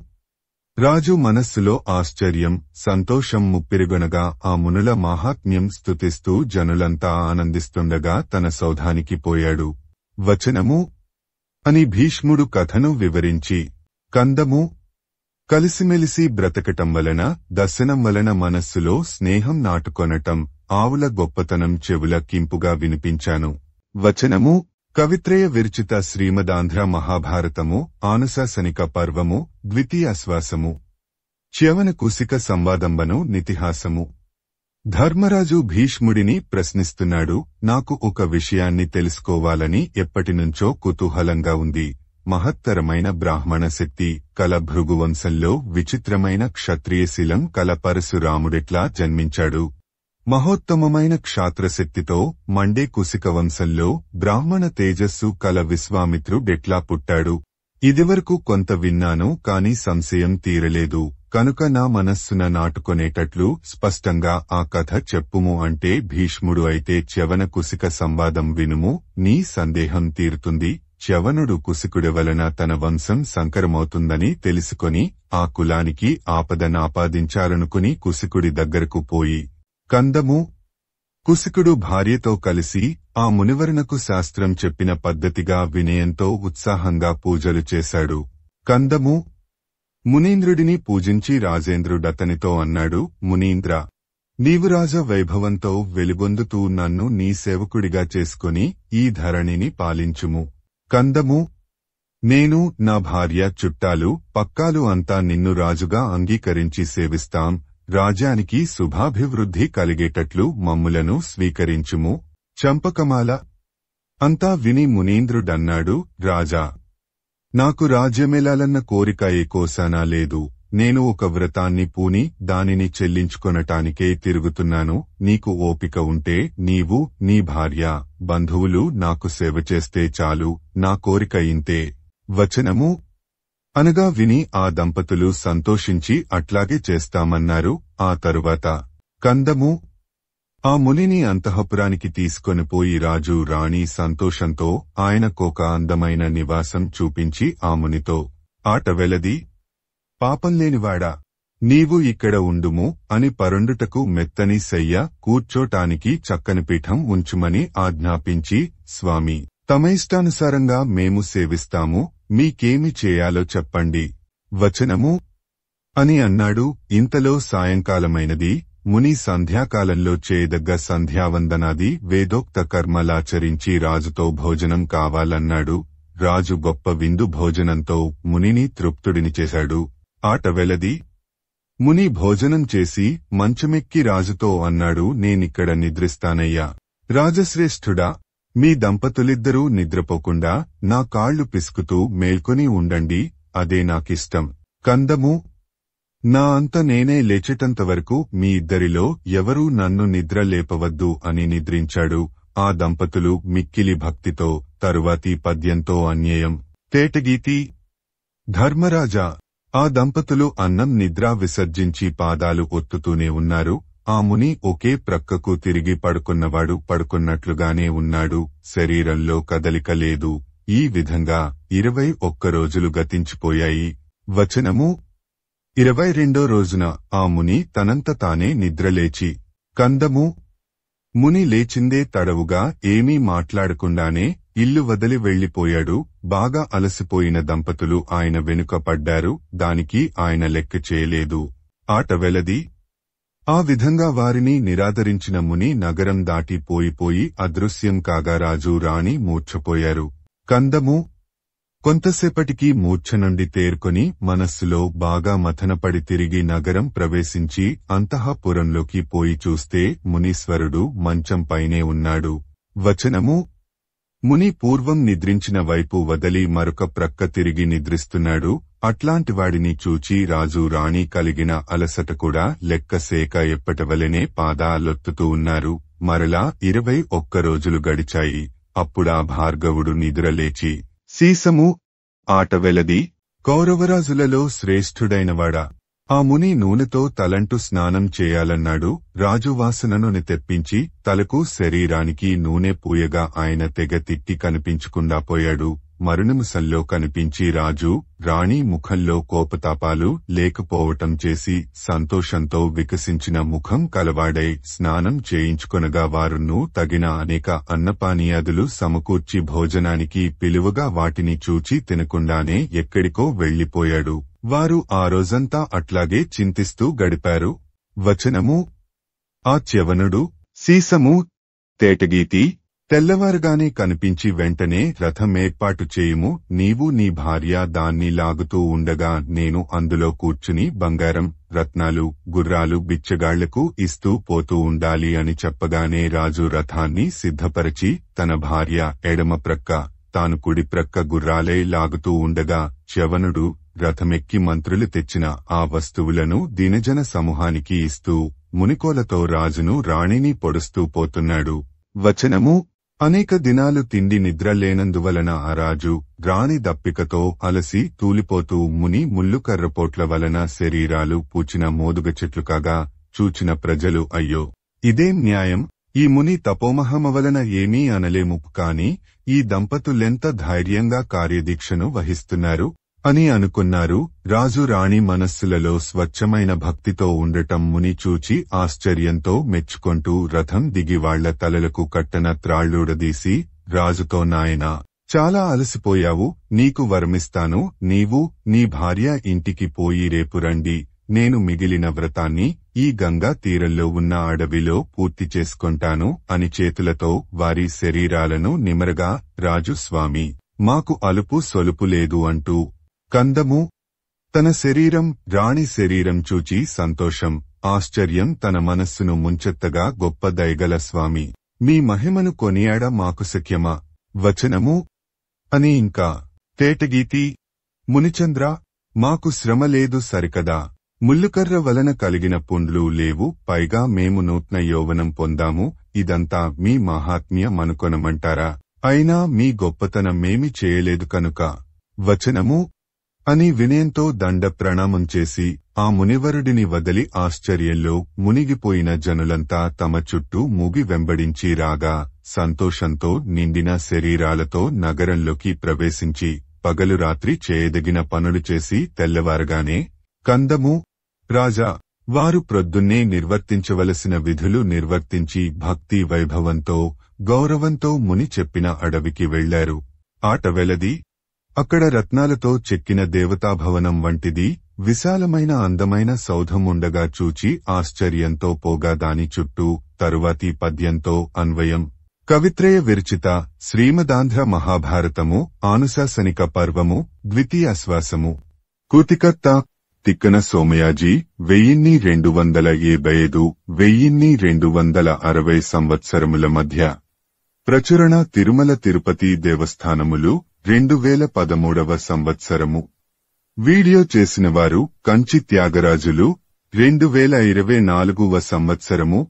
Speaker 1: రాజు మనస్సులో ఆశ్చర్యం, సంతోషం ముప్పిరిగొనగా ఆ మునుల మాహాత్మ్యం స్తుతిస్తూ జనులంతా ఆనందిస్తుండగా తన సౌధానికి పోయాడు. వచనము అని భీష్ముడు కథను వివరించి కందము కలిసిమెలిసి బ్రతకటం వలన, దర్శనం వలన మనస్సులో స్నేహం నాటుకొనటం, ఆవుల గొప్పతనం చెవుల కింపుగా వినిపించాను. వచనము కవిత్రయ విరచిత శ్రీమదాంధ్ర మహాభారతము ఆనుశాసనిక పర్వము ద్వితీయాశ్వాసము చ్యవన కుశిక సంవాదంబను నితిహాసము. ధర్మరాజు భీష్ముడిని ప్రశ్నిస్తున్నాడు. నాకు ఒక విషయాన్ని తెలుసుకోవాలని ఎప్పటినుంచో కుతూహలంగా ఉంది. మహత్తరమైన బ్రాహ్మణ శక్తి కల భృగువంశంలో విచిత్రమైన క్షత్రియశీలం కల పరశురాముడెట్లా జన్మించాడు? మహోత్తమమైన క్షాత్రశక్తితో మండే కుశిక వంశంలో బ్రాహ్మణ తేజస్సు కల విశ్వామిత్రుడెట్లా పుట్టాడు? ఇదివరకు కొంత విన్నాను, కాని సంశయం తీరలేదు. కనుక నా మనస్సున నాటుకొనేటట్లు స్పష్టంగా ఆ కథ చెప్పుము అంటే భీష్ముడు అయితే చ్యవన కుశిక సంవాదం వినుము, నీ సందేహం తీరుతుంది. చ్యవనుడు కుశికుడి వలన తన వంశం సంకరమవుతుందని తెలుసుకొని ఆ కులానికి ఆపదనాపాదించాలనుకుని కుశికుడి దగ్గరకు పోయి, కందము కుశికుడు భార్యతో కలిసి ఆ మునివరునకు శాస్త్రం చెప్పిన పద్ధతిగా వినయంతో ఉత్సాహంగా పూజలు చేశాడు. కందము మునీంద్రుడిని పూజించి రాజేంద్రుడతనితో అన్నాడు, మునీంద్ర, నీవు రాజ వైభవంతో వెలుగొందుతూ నన్ను నీ సేవకుడిగా చేసుకుని ఈ ధరణిని పాలించుము. కందము నేను, నా భార్య, చుట్టాలు, పక్కాలు అంతా నిన్ను రాజుగా అంగీకరించి సేవిస్తాం. రాజ్యానికి శుభాభివృద్ధి కలిగేటట్లు మమ్ములను స్వీకరించుము. చంపకమాల అంతా విని మునీంద్రుడన్నాడు, రాజా, నాకు రాజ్యమేలాలన్న కోరిక ఏ కోసానా లేదు. నేను ఒక వ్రతాన్ని పూని దానిని చెల్లించుకొనటానికే తిరుగుతున్నాను. నీకు ఓపిక ఉంటే నీవు, నీ భార్య, బంధువులు నాకు సేవ చేస్తే చాలు. నా కోరిక ఇంతే. వచనము అనగా విని ఆ దంపతులు సంతోషించి అట్లాగే చేస్తామన్నారు. ఆ తరువాత కందము ఆ మునిని అంతఃపురానికి తీసుకొనిపోయి రాజు రాణి సంతోషంతో ఆయనకొక అందమైన నివాసం చూపించి ఆ మునితో, ఆట వెలది పాపంలేనివాడా, నీవు ఇక్కడ ఉండుము అని పరుండుటకు మెత్తని శయ్య, కూర్చోటానికి చక్కని పీఠం ఉంచుమని ఆజ్ఞాపించి, స్వామి, తమ ఇష్టానుసారంగా మేము సేవిస్తాము, మీకేమి చేయాలో చెప్పండి. వచనము అని అన్నాడు. ఇంతలో సాయంకాలమైనది. ముని సంధ్యాకాలంలో చేయదగ్గ సంధ్యావందనాది వేదోక్త కర్మలాచరించి రాజుతో భోజనం కావాలన్నాడు. రాజు గొప్ప విందు భోజనంతో మునిని తృప్తుడిని చేశాడు. ఆట వెలది. ముని భోజనం చేసి మంచమెక్కి రాజుతో అన్నాడు, నేనిక్కడ నిద్రిస్తానయ్యా. రాజశ్రేష్ఠుడా, మీ దంపతులిద్దరూ నిద్రపోకుండా నా కాళ్లు పిసుకుతూ మేల్కొని ఉండండి, అదే నాకిష్టం. కందము నా అంత నేనే లేచేటంతవరకు మీ ఇద్దరిలో ఎవరూ నన్ను నిద్ర లేపవద్దు అని నిద్రించాడు. ఆ దంపతులు మిక్కిలి భక్తితో తరువాతి పద్యంతో అన్యయం తేటగీతి. ధర్మరాజా, ఆ దంపతులు అన్నం నిద్ర విసర్జించి పాదాలు ఒత్తుతూనే ఉన్నారు. ఆ ముని ఒకే ప్రక్కకు తిరిగి పడుకున్నవాడు పడుకున్నట్లుగానే ఉన్నాడు. శరీరంలో కదలిక లేదు. ఈ విధంగా 21 రోజులు గతించిపోయాయి. వచనము 22వ రోజున ఆ ముని తనంత తానే నిద్రలేచి, కందము ముని లేచిందే తడవుగా ఏమీ మాట్లాడకుండానే ఇల్లు వదిలి వెళ్లిపోయాడు. బాగా అలసిపోయిన దంపతులు ఆయన వెనుక పడ్డారు. దానికి ఆయన లెక్క చేయలేదు. ఆట వెలది. ఆ విధంగా వారిని నిరాదరించిన ముని నగరం దాటి పోయిపోయి అదృశ్యం కాగా రాజు రాణి మూర్ఛపోయారు. కందము కొంతసేపటికి మూర్ఛ నుండి తేరుకొని మనస్సులో బాగా మథనపడి తిరిగి నగరం ప్రవేశించి అంతఃపురంలోకి పోయి చూస్తే మునీశ్వరుడు మంచంపైనే ఉన్నాడు. వచనము ముని పూర్వం నిద్రించిన వైపు వదలి మరొక ప్రక్క తిరిగి నిద్రిస్తున్నాడు. అట్లాంటివాడిని చూచి రాజు రాణి కలిగిన అలసట కూడా లెక్కసేక ఎప్పటివలెనే పాదాలొత్తుతూ ఉన్నారు. మరలా 21 రోజులు గడిచాయి. అప్పుడా భార్గవుడు నిద్రలేచి, సీసము ఆట వెలది, కౌరవరాజులలో శ్రేష్ఠుడైనవాడా, ఆ ముని నూనెతో తలంటు స్నానం చేయాలన్నాడు. రాజు వాసనను తెప్పించి తలకు శరీరానికి నూనె పూయగా ఆయన తెగ తిట్టి కనిపించకుండా పోయాడు. మరునిమిషంలో కనిపించి రాజు రాణి ముఖంలో కోపతాపాలు లేకపోవటం చేసి సంతోషంతో వికసించిన ముఖం కలవాడై స్నానం చేయించుకొనగా వారును తగిన అనేక అన్నపానీయాదులు సమకూర్చి భోజనానికి పిలువగా వాటిని చూచి తినకుండానే ఎక్కడికో వెళ్లిపోయాడు. వారు ఆ రోజంతా అట్లాగే చింతిస్తూ గడిపారు. వచనము ఆ చ్యవనుడు సీసము తేటగీతి తెల్లవారుగానే కనిపించి వెంటనే రథమేర్పాటు చేయుము, నీవు నీ భార్య దాన్ని లాగుతూ ఉండగా నేను అందులో కూర్చుని బంగారం, రత్నాలు, గుర్రాలు బిచ్చగాళ్లకు ఇస్తూ పోతూ ఉండాలి అని చెప్పగానే రాజు రథాన్ని సిద్ధపరచి తన భార్య ఎడమ ప్రక్క, తాను కుడి ప్రక్క గుర్రాలే లాగుతూ ఉండగా చ్యవనుడు రథమెక్కి మంత్రులు తెచ్చిన ఆ వస్తువులను దీనజన సమూహానికి ఇస్తూ మునికోలతో రాజును రాణిని పొడుస్తూ పోతున్నాడు. వచనము: అనేక దినాలు తిండి నిద్ర లేనందువలన ఆ రాజు రాణి దప్పికతో అలసి తూలిపోతూ ముని ముల్లుకర్రపోట్ల వలన శరీరాలు పూచిన మోదుగ చెట్లు కాగా చూచిన ప్రజలు అయ్యో, ఇదేం న్యాయం, ఈ ముని తపోమహమ వలన ఏమీ అనలేము, కాని ఈ దంపతులెంత ధైర్యంగా కార్యదీక్షను వహిస్తున్నారు అని అనుకున్నారు. రాజు రాణి మనస్సులలో స్వచ్ఛమైన భక్తితో ఉండటం ముని చూచి ఆశ్చర్యంతో మెచ్చుకొంటూ రథం దిగి వాళ్ల తలలకు కట్టన త్రాళ్లూడదీసి రాజుతో, నాయనా, చాలా అలసిపోయావు, నీకు వరమిస్తాను, నీవు నీ భార్య ఇంటికి పోయి రేపు రండి, నేను మిగిలిన వ్రతాన్ని ఈ గంగా తీరంలో ఉన్న అడవిలో పూర్తి చేసుకొంటాను అని చేతులతో వారి శరీరాలను నిమరగా రాజు, స్వామి, మాకు అలుపు సొలుపు లేదు అంటూ కందము. తన శరీరం, రాణి శరీరం చూచి సంతోషం, ఆశ్చర్యం తన మనస్సును ముంచెత్తగా, గొప్ప దయగల స్వామి, మీ మహిమను కొనియాడ మాకు శక్యమా? వచనము అని ఇంకా తేటగీతి: మునిచంద్ర, మాకు శ్రమ లేదు సరికదా, ముల్లుకర్ర వలన కలిగిన పుండ్లు లేవు, పైగా మేము నూత్న యౌవనం పొందాము, ఇదంతా మీ మహాత్మ్యమనుకొనమంటారా? అయినా మీ గొప్పతనమేమి చేయలేదు కనుక. వచనము అని వినయంతో దండ ప్రణామం చేసి ఆ మునివరుడిని వదలి ఆశ్చర్యంలో మునిగిపోయిన జనులంతా తమ చుట్టూ మూగి వెంబడించి రాగా సంతోషంతో నిండిన శరీరాలతో నగరంలోకి ప్రవేశించి పగలు రాత్రి చేయదగిన పనులు చేసి తెల్లవారగానే, కందము రాజా, వారు ప్రొద్దున్నే నిర్వర్తించవలసిన విధులు నిర్వర్తించి భక్తి వైభవంతో గౌరవంతో ముని చెప్పిన అడవికి వెళ్లారు. ఆట వెలది. అక్కడ రత్నాలతో చెక్కిన దేవతాభవనం వంటిది విశాలమైన అందమైన సౌధముండగా చూచి ఆశ్చర్యంతో పోగా దాని చుట్టూ తరువాతి పద్యంతో అన్వయం: కవిత్రయ విరచిత శ్రీమదాంధ్ర మహాభారతము ఆనుశాసనిక పర్వము ద్వితీయాశ్వాసము. కృతికర్త తిక్కన సోమయాజీ 1275 1260 సంవత్సరముల మధ్య. ప్రచురణ తిరుమల తిరుపతి దేవస్థానములు 2013వ సంవత్సరము. వీడియో చేసినవారు కంచి త్యాగరాజులు 2024వ సంవత్సరము